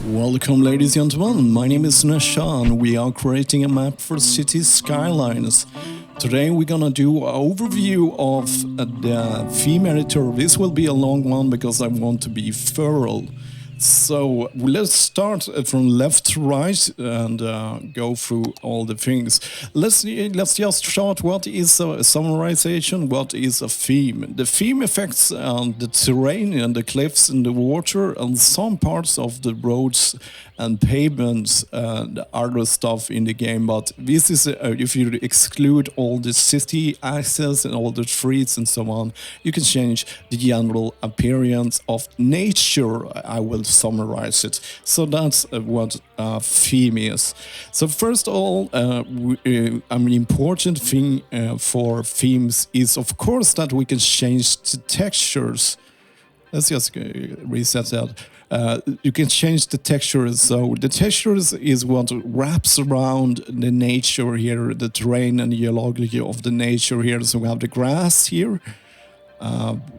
Welcome, ladies and gentlemen. My name is Sunesha and we are creating a map for city Skylines. Today we're gonna do an overview of the theme editor. This will be a long one because I want to be thorough. So let's start from left to right and go through all the things. Let's just start. What is a summarization? What is a theme? The theme affects the terrain and the cliffs and the water and some parts of the roads and pavements and other stuff in the game. But this is if you exclude all the city access and all the streets and so on, you can change the general appearance of nature. I will summarize it. So that's what theme is. So first of all, an important thing for themes is of course that we can change the textures. Let's just reset that. You can change the textures. So the textures is what wraps around the nature here, the terrain and the geology of the nature here. So we have the grass here.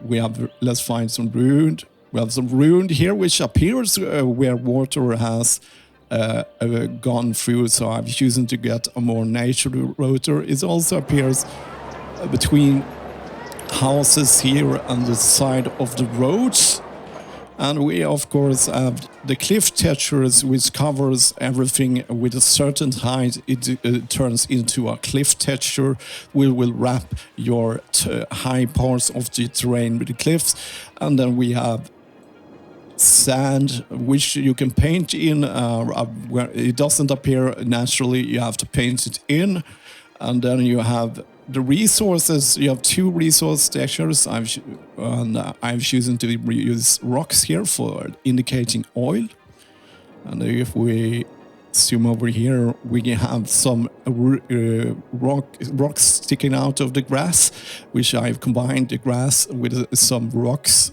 We have, let's find some ruined. We have some ruined here, which appears where water has gone through. So I'm choosing to get a more natural rotor. It also appears between houses here on the side of the roads. And we of course have the cliff textures, which covers everything with a certain height. It turns into a cliff texture. We will wrap your high parts of the terrain with the cliffs. And then we have sand, which you can paint in where it doesn't appear naturally. You have to paint it in. And then you have the resources. You have two resource textures. I'm choosing to use rocks here for indicating oil. And if we zoom over here, we have some rocks sticking out of the grass, which I've combined the grass with some rocks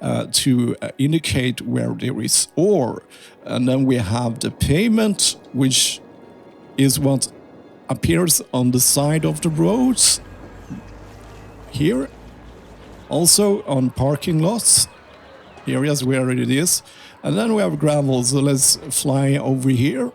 to indicate where there is ore. And then we have the pavement, which is what appears on the side of the roads here, also on parking lots, areas where it is. And then we have gravel, so let's fly over here.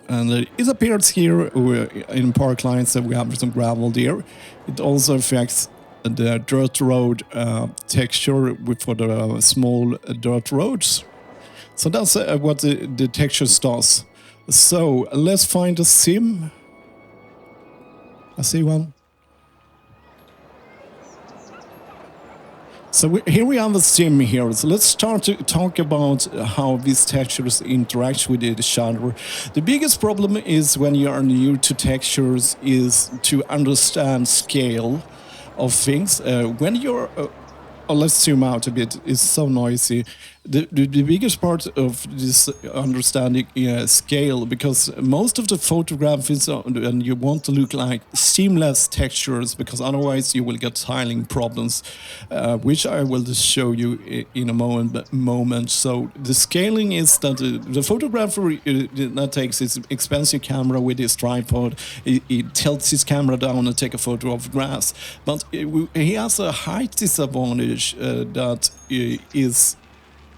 And it appears here in park lines that we have some gravel there. It also affects the dirt road texture for the small dirt roads. So that's what the textures does. So let's find a sim. I see one. So here we have a sim here. So let's start to talk about how these textures interact with each other. The biggest problem is when you are new to textures is to understand scale of things. When you're let's zoom out a bit. It's so noisy. The biggest part of this understanding scale, because most of the photograph is and you want to look like seamless textures, because otherwise you will get tiling problems, which I will just show you in a moment. So the scaling is that the photographer that takes his expensive camera with his tripod, he tilts his camera down and take a photo of grass, but he has a height disadvantage that is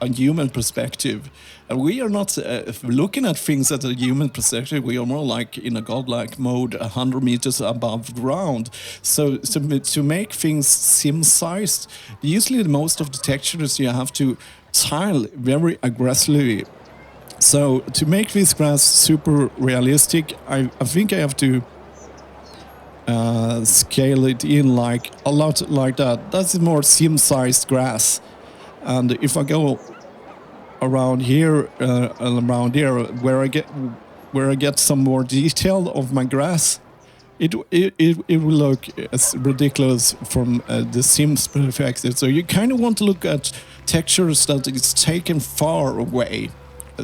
a human perspective, and we are not looking at things at a human perspective. We are more like in a godlike mode, 100 meters above ground. So to make things sim-sized, usually most of the textures you have to tile very aggressively. So to make this grass super realistic, I think I have to scale it in like a lot like that. That's more sim-sized grass. And if I go around here and around here, where I get some more detail of my grass, it will look as ridiculous from the Sims perspective. So you kind of want to look at textures that is taken far away.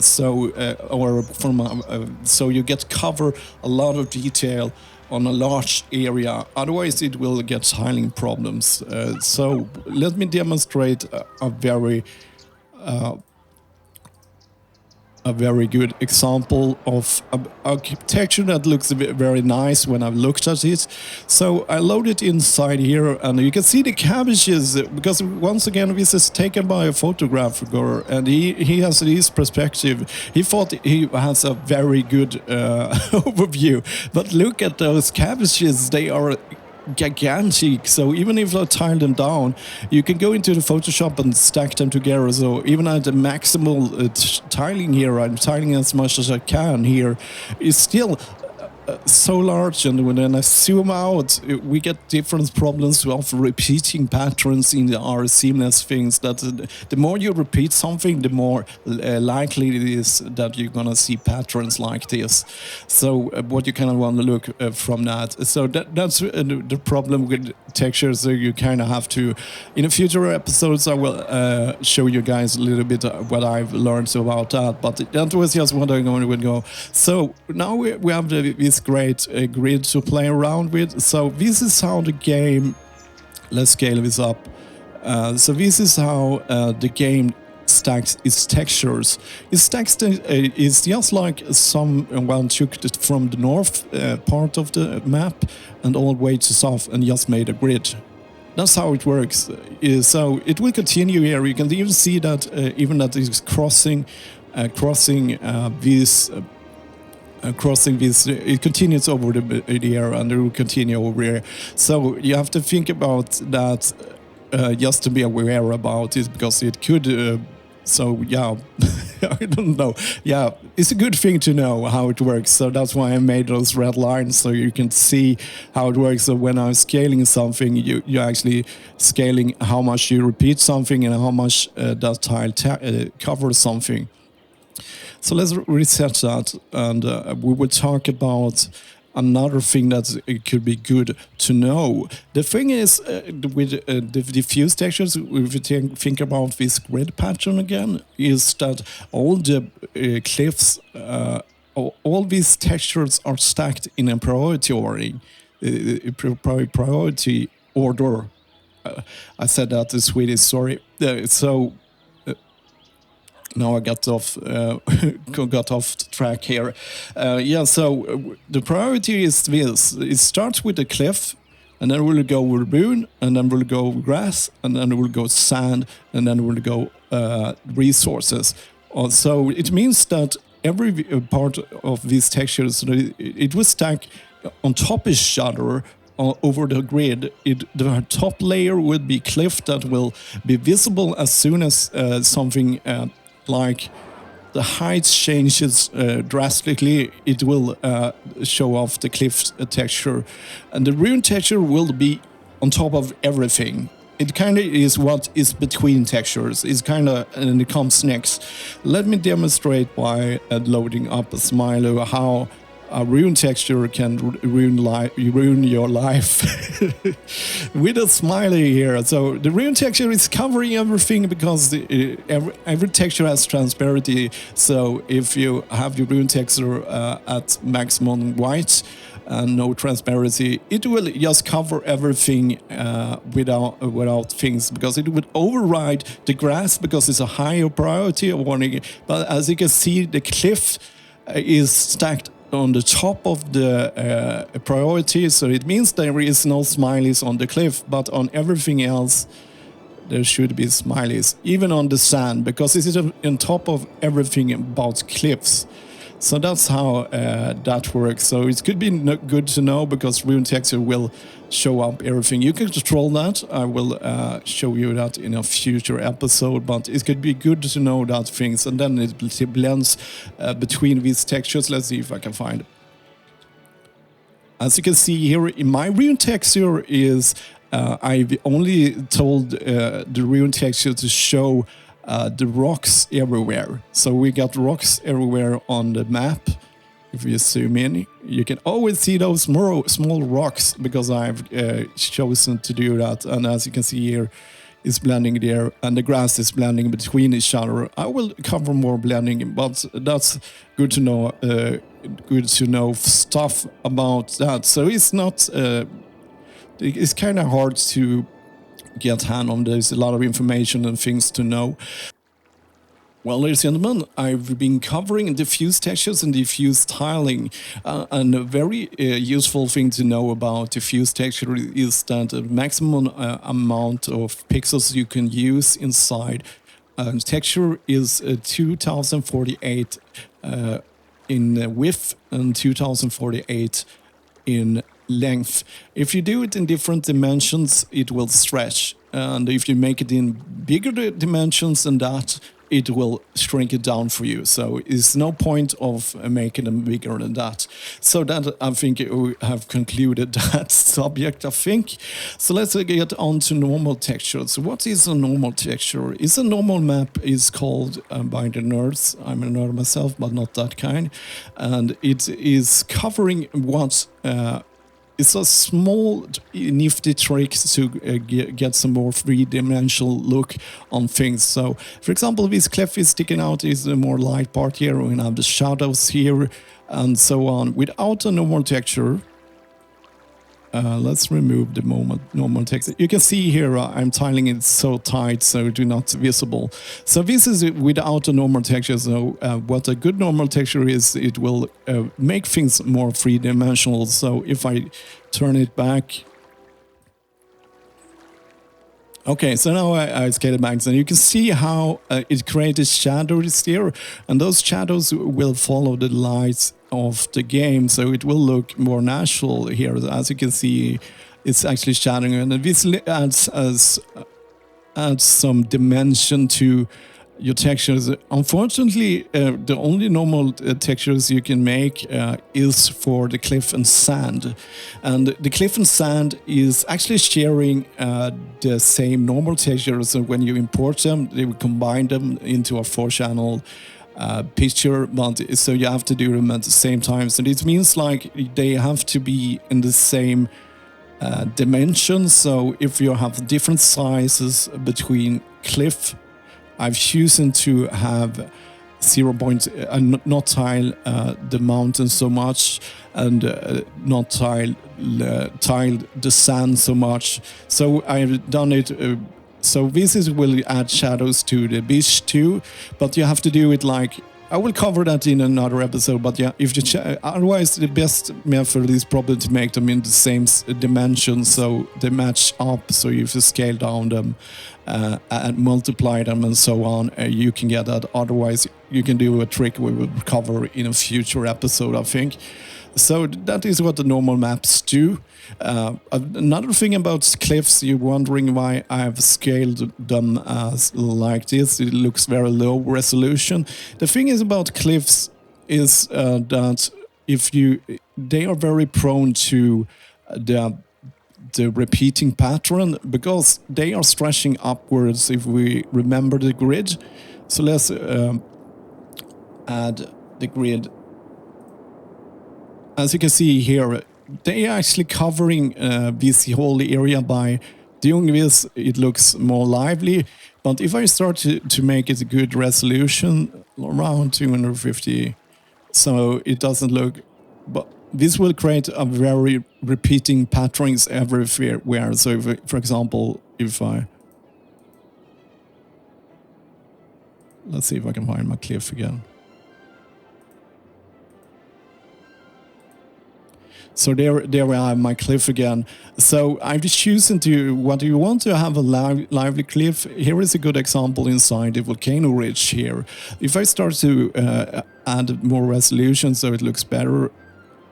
So or from so you get cover a lot of detail on a large area. Otherwise it will get tiling problems. So let me demonstrate a very a very good example of architecture that looks very nice when I've looked at it. So I load it inside here, and you can see the cabbages, because once again this is taken by a photographer, and he has his perspective. He thought he has a very good overview, but look at those cabbages, they are gigantic. So even if I tile them down, you can go into the Photoshop and stack them together. So even at the maximal tiling here, I'm tiling as much as I can here, it's still so large, and when I zoom out, we get different problems of repeating patterns in our seamless things. That the more you repeat something, the more likely it is that you're gonna see patterns like this. So what you kind of want to look from that. So that's the problem with textures. So you kind of have to, in the future episodes, I will show you guys a little bit what I've learned about that. But that was just what I'm going to go. So now we have this great grid to play around with. So this is how the game, let's scale this up. So this is how the game stacks its textures. It stacks it's just like someone took it from the north part of the map and all the way to south and just made a grid. That's how it works. So it will continue here. You can even see that even that it's crossing this, it continues over the air, and it will continue over here. So you have to think about that, just to be aware about it, because it could. So yeah, I don't know. Yeah, it's a good thing to know how it works. So that's why I made those red lines, so you can see how it works. So when I'm scaling something, you're actually scaling how much you repeat something and how much that tile covers something. So let's reset that, and we will talk about another thing that it could be good to know. The thing is, with the diffuse textures, if you think about this grid pattern again, is that all the cliffs, all these textures are stacked in a priority order. I said that in Swedish, sorry. So now I got off track here. Yeah, so the priority is this. It starts with the cliff, and then we'll go with rune, and then we'll go grass, and then we'll go sand, and then we'll go resources. So it means that every part of these textures, it will stack on top of each other over the grid. The top layer will be cliff that will be visible as soon as something like the height changes drastically, it will show off the cliff texture. And the rune texture will be on top of everything. It kind of is what is between textures. It's kind of, and it comes next. Let me demonstrate by loading up a smiley how a rune texture can ruin your life with a smiley here. So the rune texture is covering everything because every texture has transparency. So if you have your rune texture at maximum white and no transparency, it will just cover everything without things, because it would override the grass because it's a higher priority warning. But as you can see, the cliff is stacked on the top of the priority, so it means there is no smileys on the cliff, but on everything else there should be smileys, even on the sand, because this is on top of everything about cliffs. So that's how that works. So it could be good to know, because rune texture will show up everything. You can control that. I will show you that in a future episode, but it could be good to know that things, and then it blends between these textures. Let's see if I can find it. As you can see here, in my rune texture is I've only told the rune texture to show the rocks everywhere. So we got rocks everywhere on the map. If you zoom in, you can always see those small rocks, because I've chosen to do that. And as you can see here, it's blending there, and the grass is blending between each other. I will cover more blending, but that's good to know. Good to know stuff about that. So it's not. It's kind of hard to get hand on. There's a lot of information and things to know. Well, ladies and gentlemen, I've been covering diffuse textures and diffuse tiling. And a very useful thing to know about diffuse texture is that the maximum amount of pixels you can use inside a texture is 2048 in width and 2048 in length. If you do it in different dimensions, it will stretch. And if you make it in bigger dimensions than that, it will shrink it down for you. So it's no point of making them bigger than that. So that, I think, we have concluded that subject, I think. So let's get on to normal textures. What is a normal texture? Is a normal map is called by the nerds. I'm a nerd myself, but not that kind. And it is covering what it's a small, nifty trick to get some more three-dimensional look on things. So, for example, this cliff is sticking out is the more light part here. We have the shadows here, and so on. Without a normal texture, let's remove the normal text. You can see here I'm tiling it so tight so it's not visible. So this is without a normal texture. So what a good normal texture is, it will make things more three-dimensional. So if I turn it back. Okay, so now I scale it back, and you can see how it created shadows here, and those shadows will follow the lights of the game, so it will look more natural here. As you can see, it's actually shadowing, and this adds some dimension to your textures. Unfortunately, the only normal textures you can make is for the cliff and sand. And the cliff and sand is actually sharing the same normal textures. So when you import them, they will combine them into a 4-channel picture, but so you have to do them at the same time. So this means like they have to be in the same dimensions. So if you have different sizes between cliff, I've chosen to have 0. Not tile the mountain so much, and not tile the sand so much. So I've done it. So this will add shadows to the beach too, but you have to do it like, I will cover that in another episode, but yeah, if you otherwise the best method is probably to make them in the same dimension so they match up. So if you scale down them and multiply them and so on, you can get that. Otherwise, you can do a trick we will cover in a future episode, I think. So that is what the normal maps do. Another thing about cliffs, you're wondering why I've scaled them like this. It looks very low resolution. The thing is about cliffs is that they are very prone to the repeating pattern because they are stretching upwards. If we remember the grid, so let's add the grid. As you can see here, they are actually covering this whole area by doing this. It looks more lively, but if I start to make it a good resolution, around 250, so it doesn't look, but this will create a very repeating patterns everywhere. So if, for example, if let's see if I can find my cliff again. So there I have my cliff again. So I'm just choosing to, what do you want to have a lively cliff? Here is a good example inside the volcano ridge here. If I start to add more resolution so it looks better,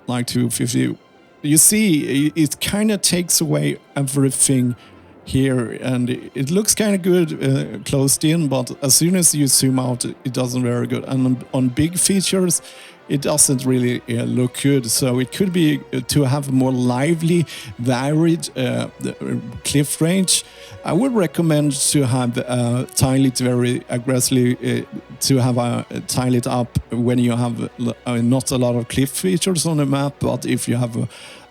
like 250, you see it kind of takes away everything here, and it looks kind of good closed in, but as soon as you zoom out, it doesn't very good. And on big features, it doesn't really look good. So it could be to have a more lively, varied cliff range. I would recommend to have tile it very aggressively, to have tile it up when you have not a lot of cliff features on the map, but if you have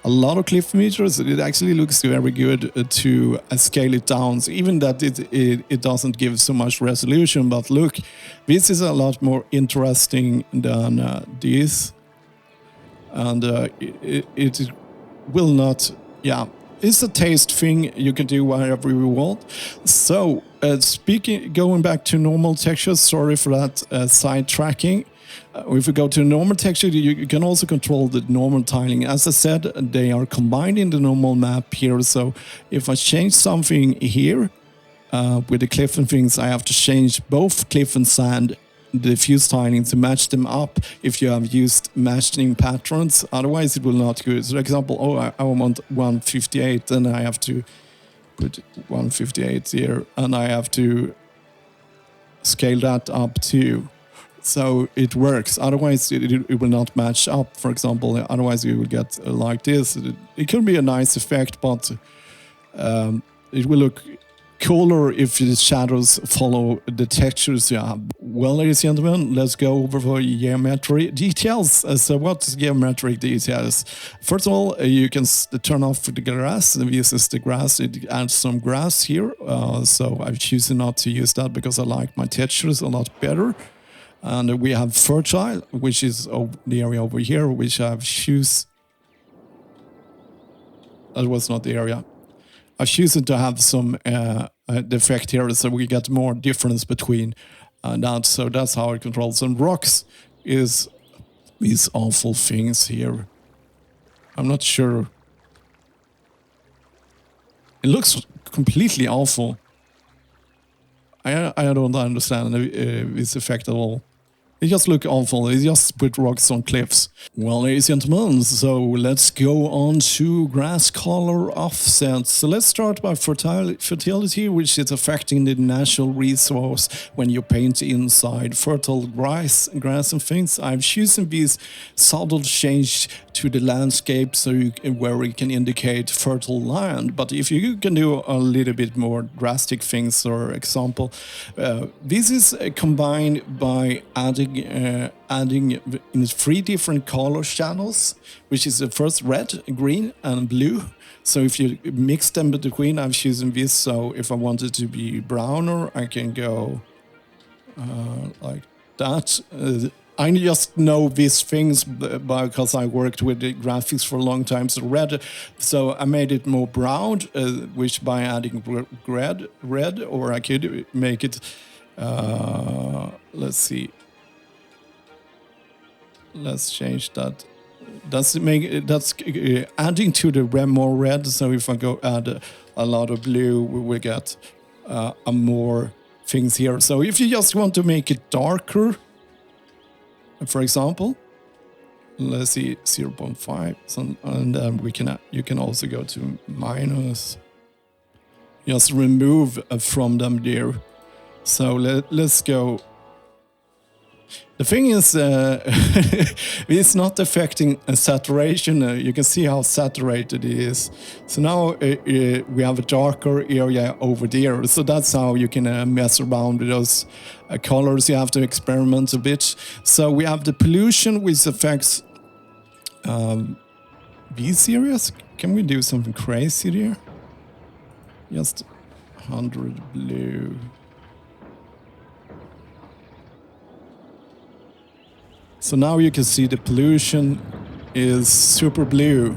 a lot of cliff features, it actually looks very good to scale it down. So even that it doesn't give so much resolution, but look, this is a lot more interesting than this, and it will not, yeah. it's a taste thing. You can do whatever you want. So, going back to normal textures, sorry for that sidetracking. If we go to normal texture, you can also control the normal tiling. As I said, they are combined in the normal map here. So if I change something here with the cliff and things, I have to change both cliff and sand diffuse tiling to match them up if you have used matching patterns. Otherwise, it will not go. So, for example, I want 158, then I have to put 158 here, and I have to scale that up too. So it works. Otherwise, it will not match up. For example, otherwise you will get like this. It can be a nice effect, but it will look cooler if the shadows follow the textures you have. Well, ladies and gentlemen, let's go over for geometry details. So what's geometric details? First of all, you can turn off the grass. This is the grass. It adds some grass here. So I'm choosing not to use that because I like my textures a lot better. And we have fertile, which is the area over here, which I've choose. That was not the area. I've chosen to have some defect here, so we get more difference between that. So that's how it controls. And rocks is these awful things here. I'm not sure. It looks completely awful. I don't understand this effect at all. It just look awful. It just put rocks on cliffs. Well, ladies and gentlemen, so let's go on to grass color offsets. So let's start by fertility, which is affecting the natural resource when you paint inside fertile grass and things. I've chosen these subtle change to the landscape where we can indicate fertile land. But if you can do a little bit more drastic things, for example, this is combined by adding in 3 different color channels, which is the first red, green, and blue. So if you mix them between, I'm choosing this. So if I want it to be browner, I can go like that. I just know these things because I worked with the graphics for a long time. So red, so I made it more brown, which by adding red, or I could make it. Let's see. Let's change that. That's adding to the more red. So if I go add a lot of blue, we will get more things here. So if you just want to make it darker, for example, let's see 0.5, and then you can also go to minus. Just remove from them there. So let's go. The thing is, it's not affecting saturation. You can see how saturated it is. So now we have a darker area over there. So that's how you can mess around with those colors. You have to experiment a bit. So we have the pollution, which affects these areas. Can we do something crazy there? Just 100 blue. So now you can see the pollution is super blue.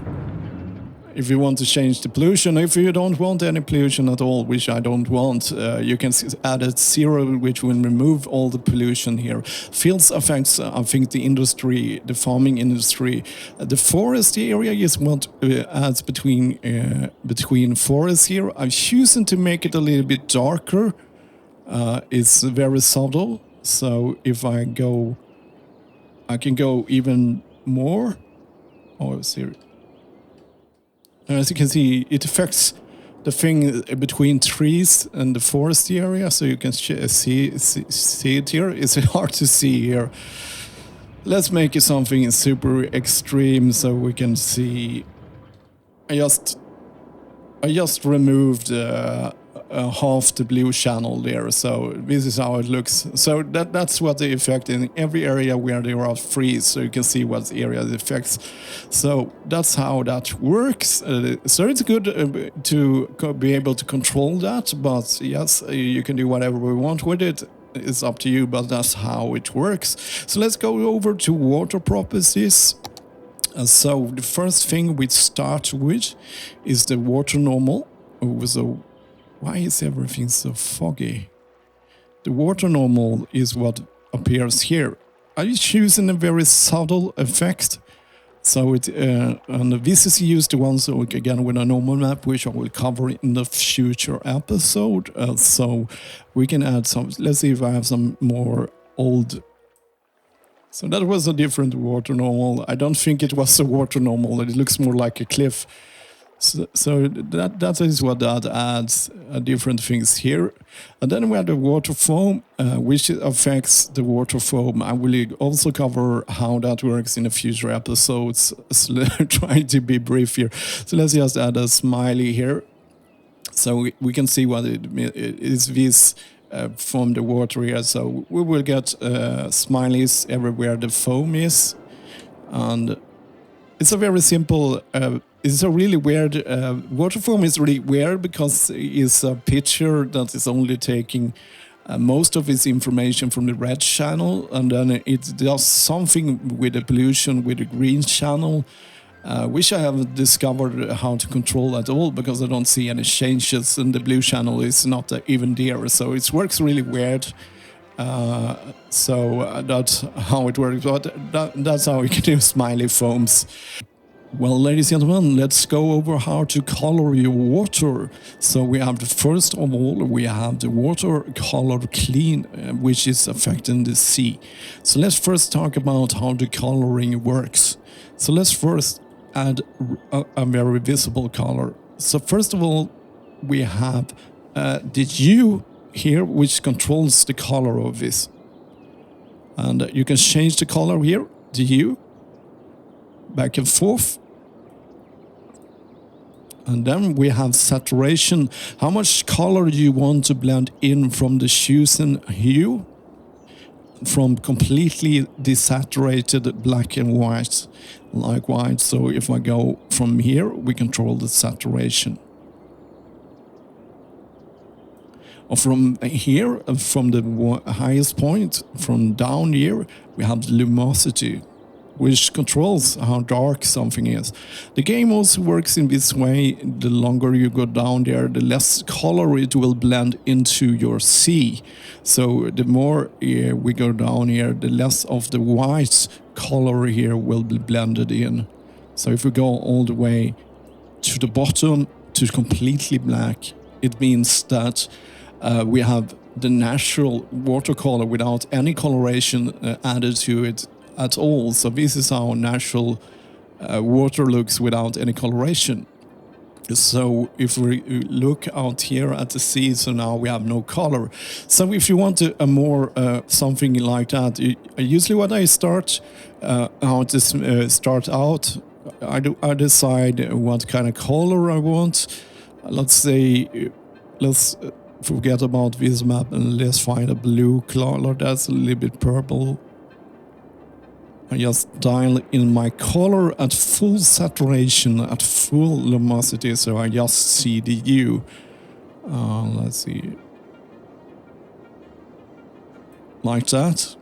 If you want to change the pollution, if you don't want any pollution at all, which I don't want, you can add a 0, which will remove all the pollution here. Fields affects, I think, the industry, the farming industry. The forest area is what adds between forests here. I'm choosing to make it a little bit darker. It's very subtle. So if I can go even more. Oh, see. As you can see, it affects the thing between trees and the forest area, so you can see it here. It's hard to see here. Let's make it something super extreme so we can see. I just removed half the blue channel there, so this is how it looks. So that's what the effect in every area where there are trees, so you can see what area it affects. So that's how that works. So it's good to be able to control that, but yes, you can do whatever we want with it. It's up to you, but that's how it works. So let's go over to water properties. So the first thing we start with is the water normal. So why is everything so foggy? The water normal is what appears here. I'm choosing a very subtle effect. So and this is used once again with a normal map, which I will cover in the future episode. So we can add some. Let's see if I have some more old. So that was a different water normal. I don't think it was a water normal. It looks more like a cliff. So that is what that adds different things here. And then we have the water foam, which affects the water foam. I will also cover how that works in the future episodes. So trying to be brief here. So let's just add a smiley here. So we can see what it is this from the water here. So we will get smileys everywhere the foam is. And it's a very simple... it's a really weird... water foam is really weird because it's a picture that is only taking most of its information from the red channel, and then it does something with the pollution with the green channel, which I haven't discovered how to control at all because I don't see any changes, and the blue channel is not even there. So it works really weird. So that's how it works, but that's how you can do smiley foams. Well, ladies and gentlemen, let's go over how to color your water. So we have first of all, we have the water color clean, which is affecting the sea. So let's first talk about how the coloring works. So let's first add a very visible color. So first of all, we have the hue here, which controls the color of this. And you can change the color here, the hue, back and forth. And then we have saturation. How much color do you want to blend in from the chosen hue? From completely desaturated black and white, like white. So if I go from here, we control the saturation. Or from here, from the highest point, from down here, we have the luminosity, which controls how dark something is. The game also works in this way. The longer you go down there, the less color it will blend into your sea. So the more we go down here, the less of the white color here will be blended in. So if we go all the way to the bottom to completely black, it means that we have the natural watercolor without any coloration added to it at all. So this is how natural water looks without any coloration. So if we look out here at the sea, so now we have no color. So if you want a more something like that, usually what I start out I decide what kind of color I want. Let's say let's forget about this map and let's find a blue color that's a little bit purple. I just dial in my color at full saturation, at full luminosity, so I just see the hue. Let's see. Like that.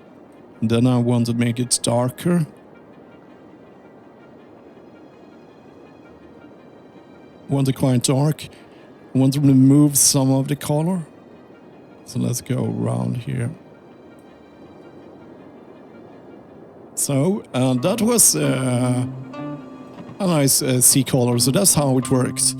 Then I want to make it darker. Want it quite dark. I want to remove some of the color. So let's go around here. So that was a nice sea color, so that's how it works.